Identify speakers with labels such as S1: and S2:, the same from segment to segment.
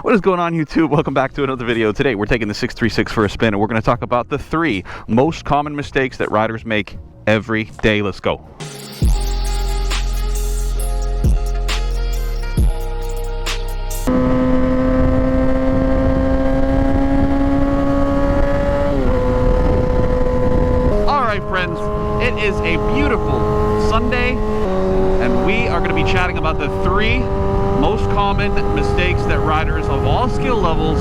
S1: What is going on, YouTube? Welcome back to another video. Today we're taking the 636 for a spin, and we're going to talk about the 3 most common mistakes that riders make every day. Let's go. Alright friends, it is a beautiful Sunday, and we are going to be chatting about the 3 most common mistakes that riders of all skill levels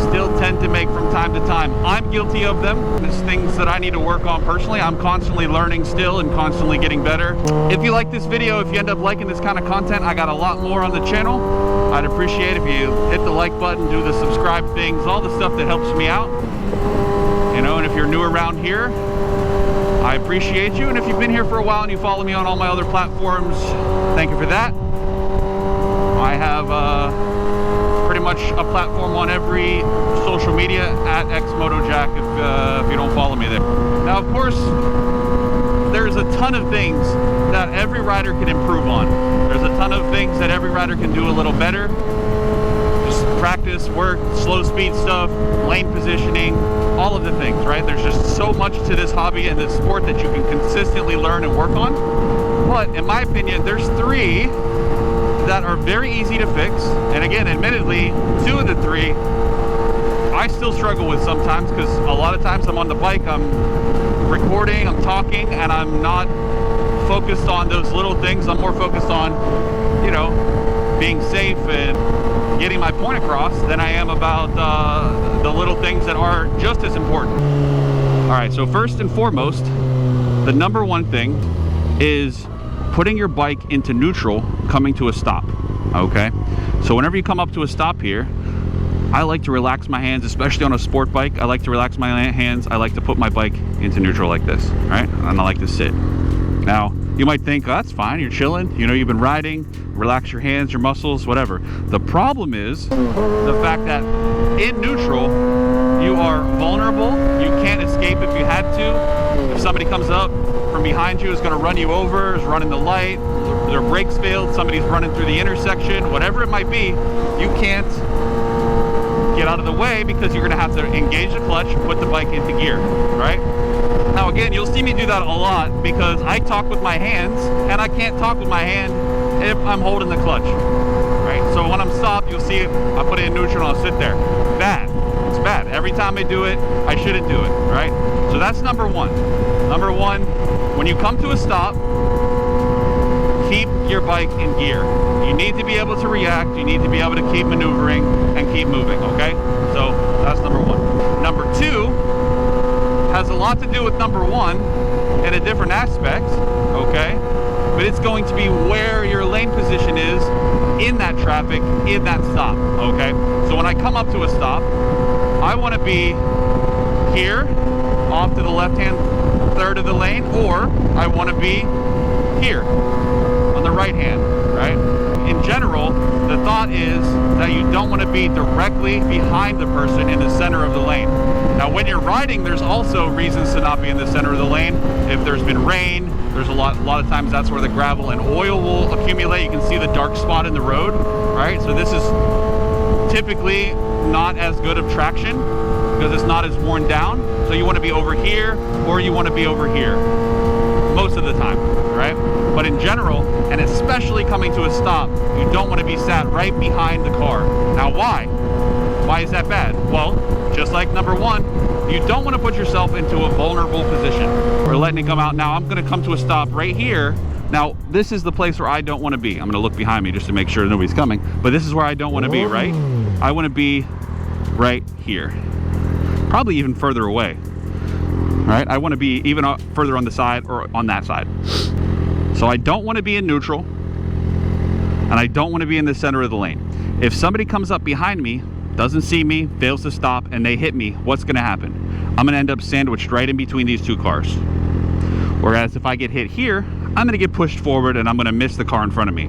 S1: still tend to make from time to time. I'm guilty of them. There's things that I need to work on personally. I'm constantly learning still and constantly getting better. If you like this video, if you end up liking this kind of content, I got a lot more on the channel. I'd appreciate if you hit the like button, do the subscribe things, all the stuff that helps me out. You know, and if you're new around here, I appreciate you. And if you've been here for a while and you follow me on all my other platforms, thank you for that. I have pretty much a platform on every social media at xmotojack if you don't follow me there. Now, of course, there's a ton of things that every rider can improve on. There's a ton of things that every rider can do a little better. Just practice, work, slow speed stuff, lane positioning, all of the things, right? There's just so much to this hobby and this sport that you can consistently learn and work on. But in my opinion, there's 3 that are very easy to fix. And again, admittedly, 2 of the 3 I still struggle with sometimes, because a lot of times I'm on the bike, I'm recording, I'm talking, and I'm not focused on those little things. I'm more focused on, you know, being safe and getting my point across than I am about the little things that are just as important. All right, so first and foremost, the number 1 thing is putting your bike into neutral coming to a stop. Okay, so whenever you come up to a stop here, I like to relax my hands, especially on a sport bike. I like to relax my hands. I like to put my bike into neutral like this, right? And I like to sit. Now, you might think, oh, that's fine, you're chilling, you know, you've been riding, relax your hands, your muscles, whatever. The problem is the fact that in neutral, you are vulnerable. You can't escape if you had to. If somebody comes up from behind you, is going to run you over, is running the light, their brakes failed, somebody's running through the intersection, whatever it might be, you can't get out of the way because you're going to have to engage the clutch, put the bike into gear, right? Now again, you'll see me do that a lot because I talk with my hands, and I can't talk with my hand if I'm holding the clutch, right? So when I'm stopped, you'll see I put it in neutral and I'll sit there. Bad. It's bad. Every time I do it, I shouldn't do it, right? So that's number 1. Number 1, when you come to a stop, keep your bike in gear. You need to be able to react. You need to be able to keep maneuvering and keep moving, okay? So that's number 1. Number 2 has a lot to do with number 1 in a different aspect, okay? But it's going to be where your lane position is in that traffic, in that stop, okay? So when I come up to a stop, I want to be here, off to the left-hand third of the lane, or I want to be here on the right hand, right? In general, the thought is that you don't want to be directly behind the person in the center of the lane. Now, when you're riding, there's also reasons to not be in the center of the lane. If there's been rain, there's a lot of times that's where the gravel and oil will accumulate. You can see the dark spot in the road, right? So this is typically not as good of traction because it's not as worn down. So you want to be over here, or you want to be over here most of the time, right? But in general, and especially coming to a stop, you don't want to be sat right behind the car. Now, why? Why is that bad? Well, just like number 1, you don't want to put yourself into a vulnerable position. We're letting it come out. Now, I'm going to come to a stop right here. Now, this is the place where I don't want to be. I'm going to look behind me just to make sure nobody's coming. But this is where I don't want to be, right? I want to be right here. Probably even further away. Right? I want to be even further on the side or on that side. So I don't want to be in neutral, and I don't want to be in the center of the lane. If somebody comes up behind me, doesn't see me, fails to stop, and they hit me, what's going to happen? I'm going to end up sandwiched right in between these 2 cars. Whereas if I get hit here, I'm going to get pushed forward and I'm going to miss the car in front of me.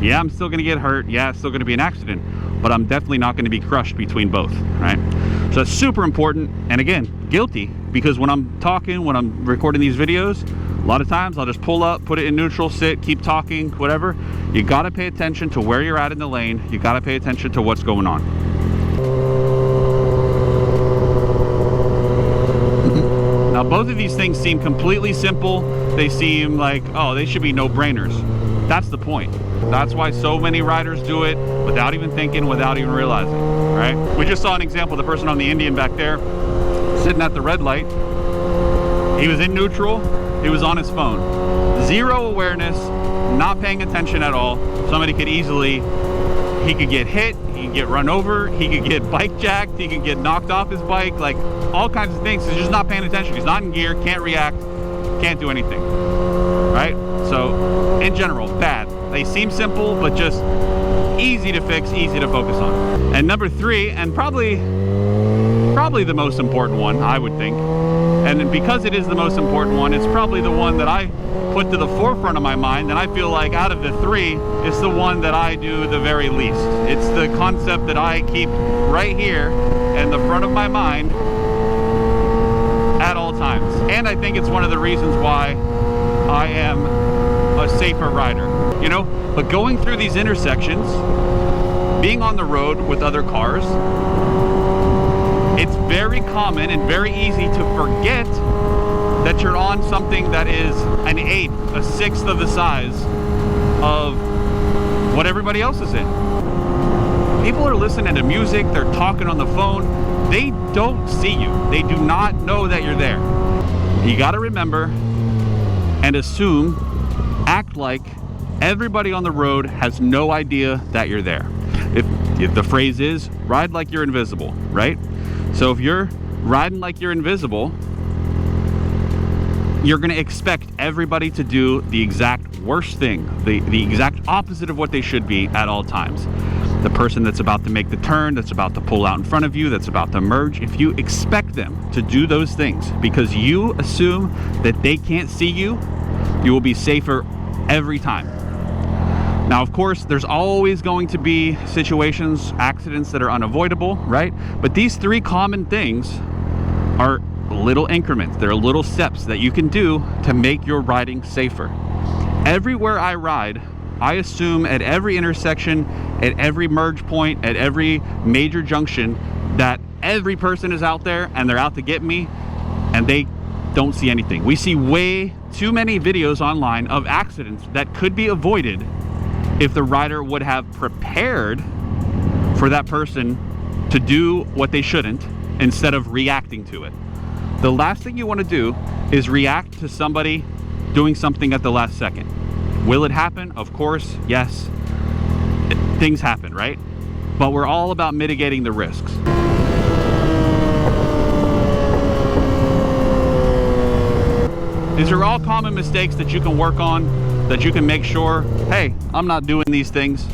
S1: Yeah, I'm still going to get hurt. Yeah, it's still going to be an accident, but I'm definitely not going to be crushed between both, right? So that's super important. And again, guilty, because when I'm talking, when I'm recording these videos, a lot of times I'll just pull up, put it in neutral, sit, keep talking, whatever. You got to pay attention to where you're at in the lane. You got to pay attention to what's going on. Both of these things seem completely simple. They seem like, oh, they should be no-brainers. That's the point. That's why so many riders do it without even thinking, without even realizing, right? We just saw an example, the person on the Indian back there, sitting at the red light. He was in neutral, he was on his phone. Zero awareness, not paying attention at all. Somebody could easily, he could get hit, he could get run over, he could get bike jacked, he could get knocked off his bike, like all kinds of things. He's just not paying attention. He's not in gear, can't react, can't do anything, right? So in general, bad. They seem simple, but just easy to fix, easy to focus on. And number 3, and probably the most important one, I would think, and because it is the most important one, it's probably the one that I put to the forefront of my mind, and I feel like out of the 3, it's the one that I do the very least. It's the concept that I keep right here in the front of my mind at all times. And I think it's one of the reasons why I am a safer rider, you know? But going through these intersections, being on the road with other cars, it's very common and very easy to forget that you're on something that is an 1/8, a 1/6 of the size of what everybody else is in. People are listening to music, they're talking on the phone, they don't see you. They do not know that you're there. You gotta remember and assume, act like everybody on the road has no idea that you're there. If the phrase is, ride like you're invisible, right? So if you're riding like you're invisible, you're gonna expect everybody to do the exact worst thing, the exact opposite of what they should be at all times. The person that's about to make the turn, that's about to pull out in front of you, that's about to merge, if you expect them to do those things because you assume that they can't see you, you will be safer every time. Now, of course, there's always going to be situations, accidents that are unavoidable, right? But these 3 common things are little increments. They're little steps that you can do to make your riding safer. Everywhere I ride, I assume at every intersection, at every merge point, at every major junction, that every person is out there and they're out to get me and they don't see anything. We see way too many videos online of accidents that could be avoided if the rider would have prepared for that person to do what they shouldn't instead of reacting to it. The last thing you want to do is react to somebody doing something at the last second. Will it happen? Of course, yes. Things happen, right? But we're all about mitigating the risks. These are all common mistakes that you can work on, that you can make sure, hey, I'm not doing these things.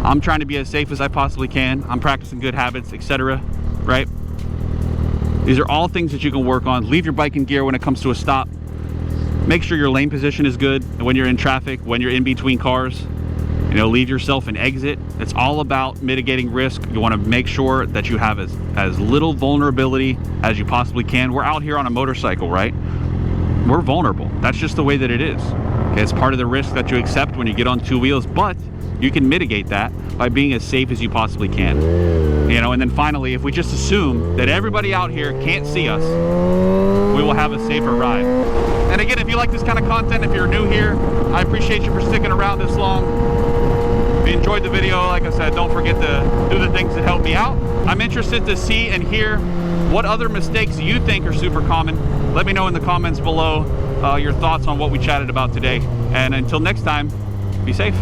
S1: I'm trying to be as safe as I possibly can. I'm practicing good habits, etc., right? These are all things that you can work on. Leave your bike in gear when it comes to a stop. Make sure your lane position is good when you're in traffic, when you're in between cars. You know, leave yourself an exit. It's all about mitigating risk. You want to make sure that you have as little vulnerability as you possibly can. We're out here on a motorcycle, right? We're vulnerable. That's just the way that it is. Okay, it's part of the risk that you accept when you get on 2 wheels, but you can mitigate that by being as safe as you possibly can. You know, and then finally, if we just assume that everybody out here can't see us, we will have a safer ride. And again, if you like this kind of content, if you're new here, I appreciate you for sticking around this long. If you enjoyed the video, like I said, don't forget to do the things that help me out. I'm interested to see and hear what other mistakes you think are super common. Let me know in the comments below your thoughts on what we chatted about today. And until next time, be safe.